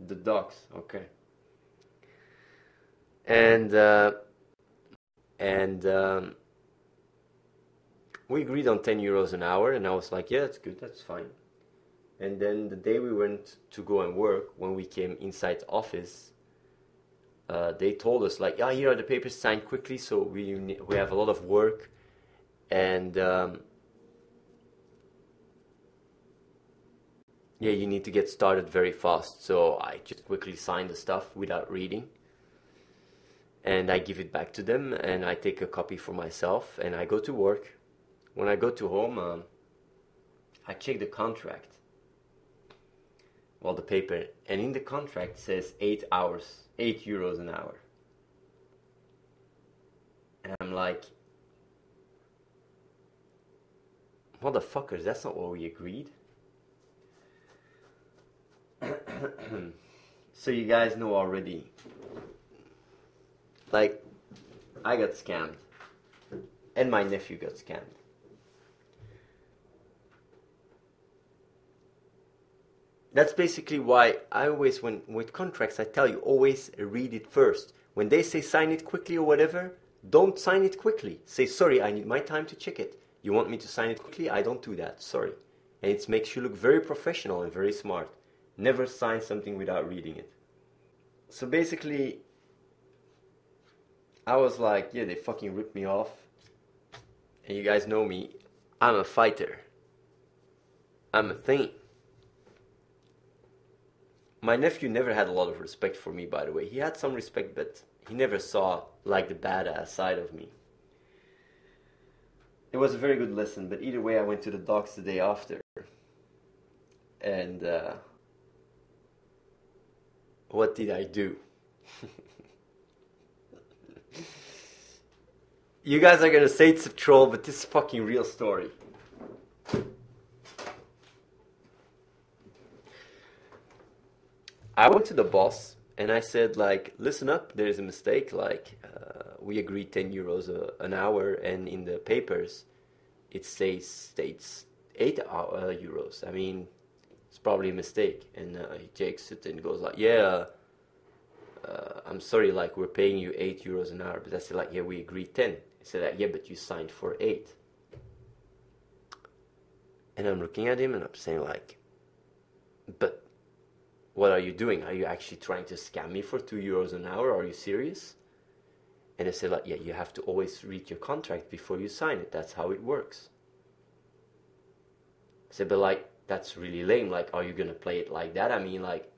The docs, okay. And we agreed on 10 euros an hour, and I was like, yeah, that's good, that's fine. And then the day we went to go and work, when we came inside the office, they told us like, yeah, here are the papers, signed quickly, so we have a lot of work, and yeah, you need to get started very fast. So I just quickly signed the stuff without reading, and I give it back to them, and I take a copy for myself, and I go to work. When I go to home, I check the contract, well, the paper, and in the contract says 8 hours, 8 euros an hour. And I'm like, motherfuckers, that's not what we agreed. So you guys know already, like, I got scammed, and my nephew got scammed. That's basically why I always, when with contracts, I tell you, always read it first. When they say sign it quickly or whatever, don't sign it quickly. Say, sorry, I need my time to check it. You want me to sign it quickly? I don't do that, sorry. And it makes you look very professional and very smart. Never sign something without reading it. So basically, I was like, yeah, they fucking ripped me off. And you guys know me, I'm a fighter. I'm Athene. My nephew never had a lot of respect for me, by the way. He had some respect, but he never saw like the badass side of me. It was a very good lesson, but either way, I went to the docks the day after. And what did I do? You guys are gonna say it's a troll, but this is a fucking real story. I went to the boss and I said, like, listen up, there's a mistake. Like, we agreed 10 euros an hour, and in the papers it states 8 euros. I mean, it's probably a mistake. And he takes it and goes like, yeah, I'm sorry, like, we're paying you 8 euros an hour. But I said, like, yeah, we agreed 10. He said, like, yeah, but you signed for 8. And I'm looking at him and I'm saying, like, but what are you doing? Are you actually trying to scam me for 2 euros an hour? Are you serious? And I said, like, yeah, you have to always read your contract before you sign it. That's how it works. I said, but like, that's really lame. Like, are you going to play it like that? I mean, like,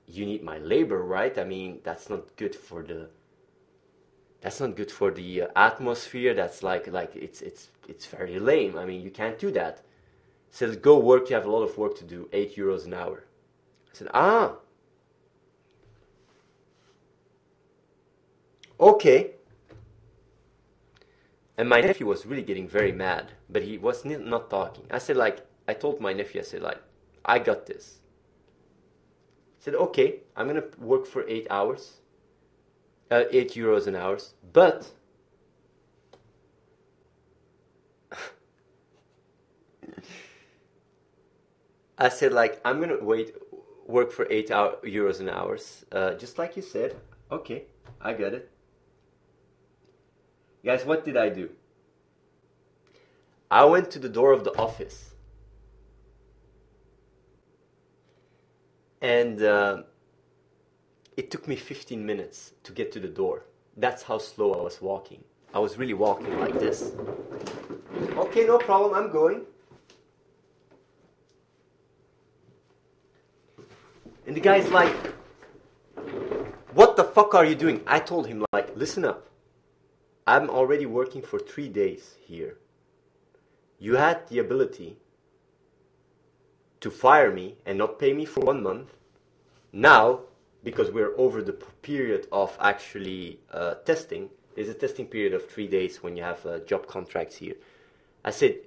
you need my labor, right? I mean, that's not good for the atmosphere. That's like it's very lame. I mean, you can't do that. I said, go work. You have a lot of work to do. 8 euros an hour. I said, okay. And my nephew was really getting very mad, but he was not talking. I said, like, I told my nephew, I said, like, I got this. I said, okay, I'm going to work for 8 hours, 8 euros an hour, but I said, like, I'm going to work for 8 euros an hour, just like you said. Okay, I got it. Guys, what did I do? I went to the door of the office. And it took me 15 minutes to get to the door. That's how slow I was walking. I was really walking like this. Okay, no problem, I'm going. And the guy's like, what the fuck are you doing? I told him, like, listen up. I'm already working for 3 days here. You had the ability to fire me and not pay me for 1 month. Now, because we're over the period of actually testing, there's a testing period of 3 days when you have job contracts here. I said,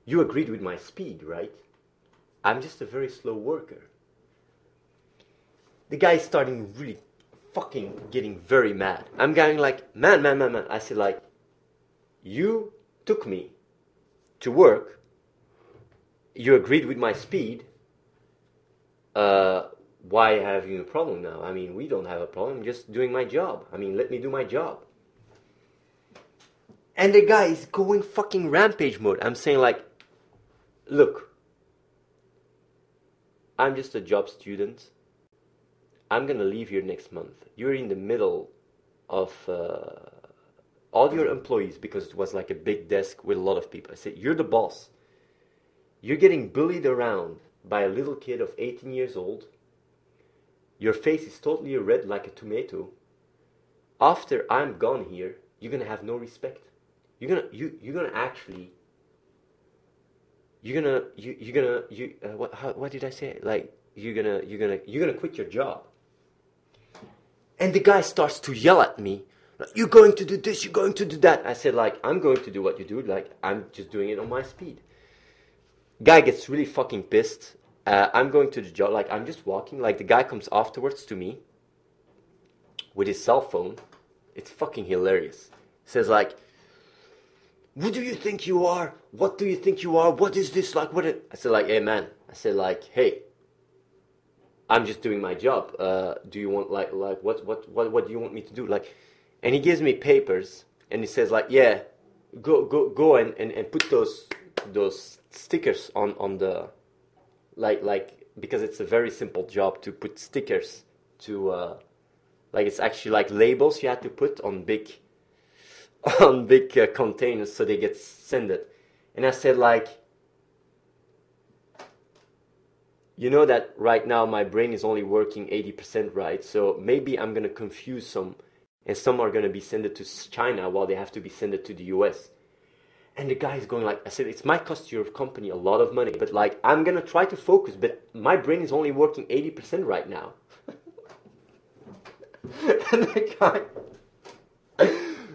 you agreed with my speed, right? I'm just a very slow worker. The guy is starting really fucking getting very mad. I'm going like, man. I said, like, you took me to work. You agreed with my speed. why have you a problem now? I mean, we don't have a problem. I'm just doing my job. I mean, let me do my job. And the guy is going fucking rampage mode. I'm saying like, look, I'm just a job student. I'm gonna leave here next month. You're in the middle of all your employees, because it was like a big desk with a lot of people. I said, you're the boss. You're getting bullied around by a little kid of 18 years old. Your face is totally red like a tomato. After I'm gone here, you're gonna have no respect. You're gonna actually. What did I say? Like you're gonna quit your job. And the guy starts to yell at me. You're going to do this. You're going to do that. I said like, I'm going to do what you do. Like I'm just doing it on my speed. Guy gets really fucking pissed. I'm going to the job. Like I'm just walking. Like the guy comes afterwards to me with his cell phone. It's fucking hilarious. Says like, who do you think you are? What do you think you are? What is this like? What? I said like, hey man. I said like, hey, I'm just doing my job. Do you want like what do you want me to do? Like, and he gives me papers and he says like, yeah, go and put those stickers on the like because it's a very simple job to put stickers to like it's actually like labels you have to put on big containers so they get sent it. And I said like, you know that right now my brain is only working 80%, right? So maybe I'm gonna confuse some, and some are gonna be sent to China while they have to be sent to the US. And the guy is going like, I said, it might cost your company a lot of money, but like I'm gonna try to focus, but my brain is only working 80% right now. And the guy,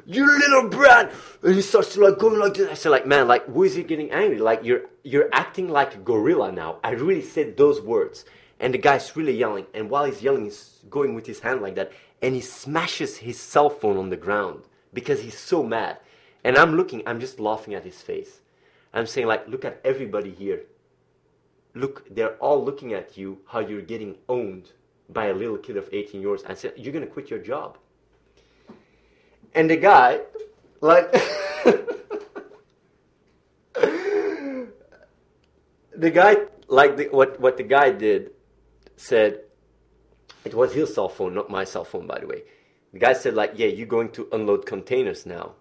you little brat, and he starts to like going like this. I said like, man, like who is he getting angry? Like you're acting like a gorilla now. I really said those words. And the guy's really yelling, and while he's yelling, he's going with his hand like that, and he smashes his cell phone on the ground because he's so mad. And I'm just laughing at his face. I'm saying like, look at everybody here. Look, they're all looking at you, how you're getting owned by a little kid of 18 years. I said, you're gonna quit your job. And the guy, like, the guy, like, what the guy did, said, it was his cell phone, not my cell phone, by the way. The guy said, like, yeah, you're going to unload containers now.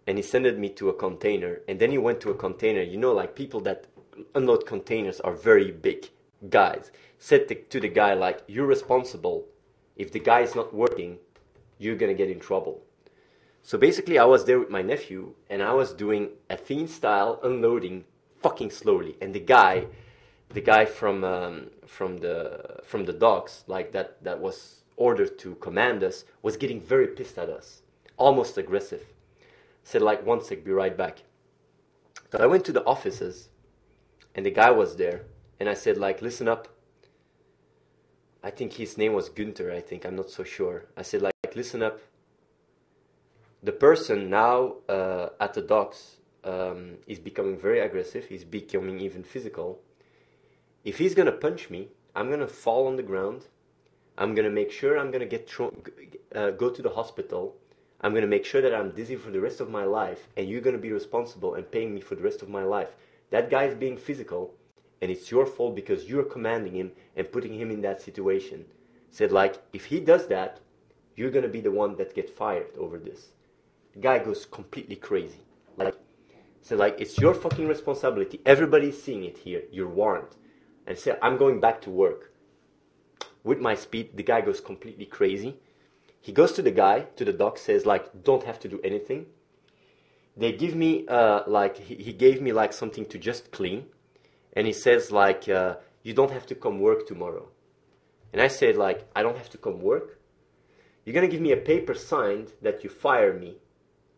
And he sent me to a container, and then he went to a container. You know, like, people that unload containers are very big guys. Said to the guy, like, you're responsible. If the guy is not working, you're gonna get in trouble. So basically I was there with my nephew and I was doing Athene style unloading fucking slowly, and the guy from the docks, like that was ordered to command us, was getting very pissed at us, almost aggressive. Said like, one sec, be right back. So I went to the offices and the guy was there, and I said like, listen up. I think his name was Günther, I think, I'm not so sure. I said like, listen up. The person now at the docks is becoming very aggressive. He's becoming even physical. If he's gonna punch me, I'm gonna fall on the ground. I'm gonna make sure I'm gonna go to the hospital. I'm gonna make sure that I'm dizzy for the rest of my life, and you're gonna be responsible and paying me for the rest of my life. That guy is being physical, and it's your fault because you're commanding him and putting him in that situation. Said like, if he does that, you're gonna be the one that gets fired over this. The guy goes completely crazy. Like, said like, it's your fucking responsibility. Everybody's seeing it here. You're warned. And said, I'm going back to work. With my speed, the guy goes completely crazy. He goes to the guy, to the doc, says like, don't have to do anything. They give me, he gave me like something to just clean. And he says like, you don't have to come work tomorrow. And I said like, I don't have to come work? You're going to give me a paper signed that you fire me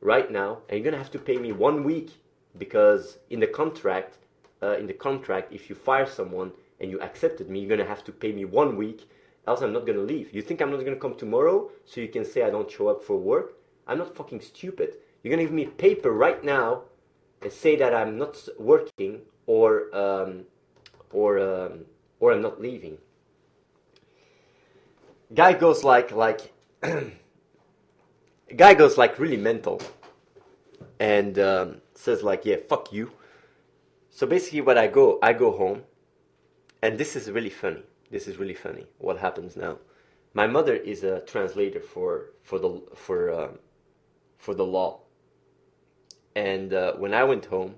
right now, and you're going to have to pay me 1 week, because in the contract, if you fire someone and you accepted me, you're going to have to pay me 1 week, else I'm not going to leave. You think I'm not going to come tomorrow so you can say I don't show up for work? I'm not fucking stupid. You're going to give me paper right now and say that I'm not working or I'm not leaving. guy goes like guy goes like really mental and says like, yeah, fuck you. So basically what I go home, and this is really funny. This is really funny what happens now. My mother is a translator for the law. And when I went home,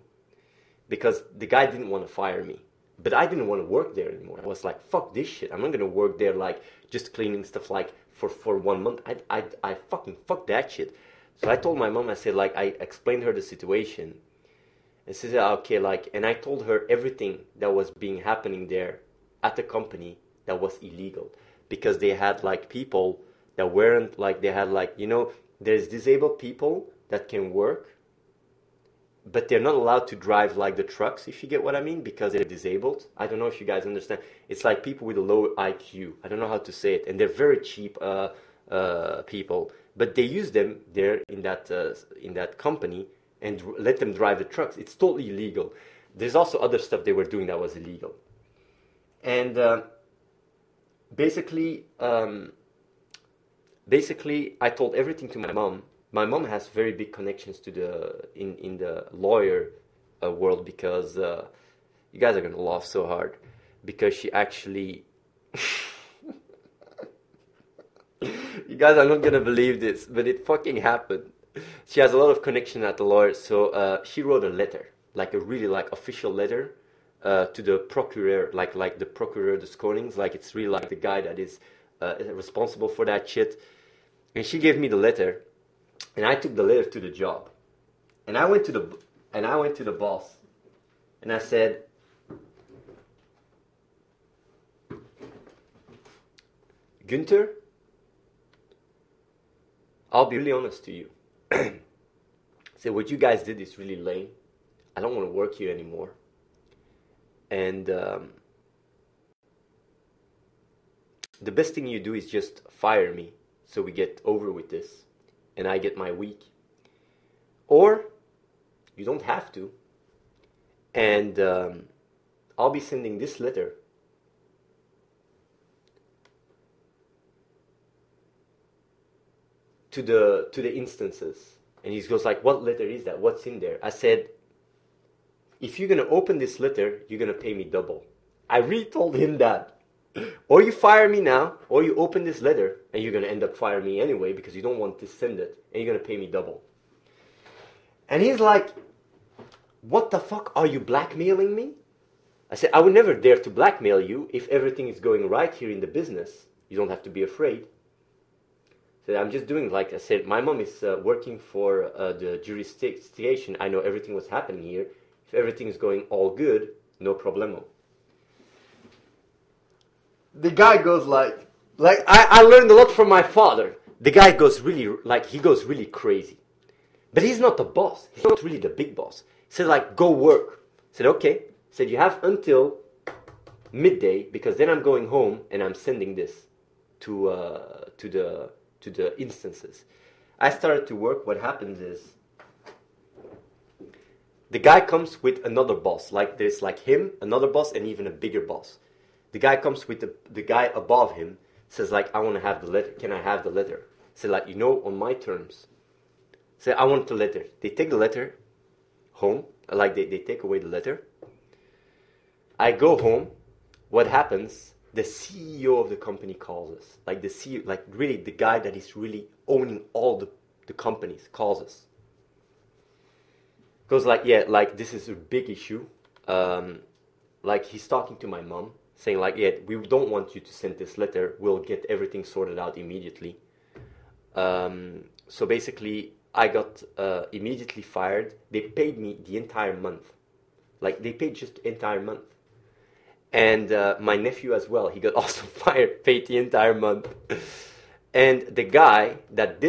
because the guy didn't want to fire me, but I didn't want to work there anymore. I was like, fuck this shit. I'm not going to work there like just cleaning stuff like for 1 month. I fucking fuck that shit. So I told my mom, I said like, I explained her the situation. And she said, okay, like, and I told her everything that was happening there at the company that was illegal. Because they had like people that weren't like, they had like, you know, there's disabled people that can work, but they're not allowed to drive like the trucks, if you get what I mean, because they're disabled. I don't know if you guys understand. It's like people with a low IQ. I don't know how to say it. And they're very cheap people. But they use them there in that company and let them drive the trucks. It's totally illegal. There's also other stuff they were doing that was illegal. And basically, I told everything to my mom. My mom has very big connections to in the lawyer world, because you guys are gonna laugh so hard, because she actually you guys are not gonna believe this, but it fucking happened. She has a lot of connection at the lawyer, so she wrote a letter, like a really like official letter to the procureur, like the procureur des Konings, like it's really like the guy that is responsible for that shit. And she gave me the letter, and I took the letter to the job, and I went to the boss, and I said, Günther, I'll be really honest to you. I said, what you guys did is really lame. I don't want to work here anymore. And the best thing you do is just fire me so we get over with this and I get my week. Or you don't have to. And I'll be sending this letter to the instances. And he goes like, what letter is that? What's in there? I said, if you're going to open this letter, you're going to pay me double. I really told him that. Or you fire me now, or you open this letter, and you're going to end up firing me anyway because you don't want to send it, and you're going to pay me double. And he's like, what the fuck? Are you blackmailing me? I said, I would never dare to blackmail you if everything is going right here in the business. You don't have to be afraid. I said, I'm just doing, like I said, my mom is working for the jurisdiction. I know everything was happening here. If everything is going all good, no problemo. The guy goes like I learned a lot from my father. The guy goes really, he goes really crazy. But he's not the boss. He's not really the big boss. He said, like, go work. I said, okay. He said, you have until midday, because then I'm going home and I'm sending this to the instances. I started to work. What happens is, the guy comes with another boss. Like there's like him, another boss, and even a bigger boss. The guy comes with the guy above him, says like, I want to have the letter. Can I have the letter? Say like, on my terms. Say, I want the letter. They take the letter home. Like they take away the letter. I go home. What happens? The CEO of the company calls us. Like the CEO, like really the guy that is really owning all the companies calls us. Goes like, yeah, like this is a big issue. Like he's talking to my mom, saying like, yeah, we don't want you to send this letter. We'll get everything sorted out immediately. So basically, I got immediately fired. They paid me the entire month. Like they paid just the entire month. And my nephew as well, he got also fired, paid the entire month. And the guy that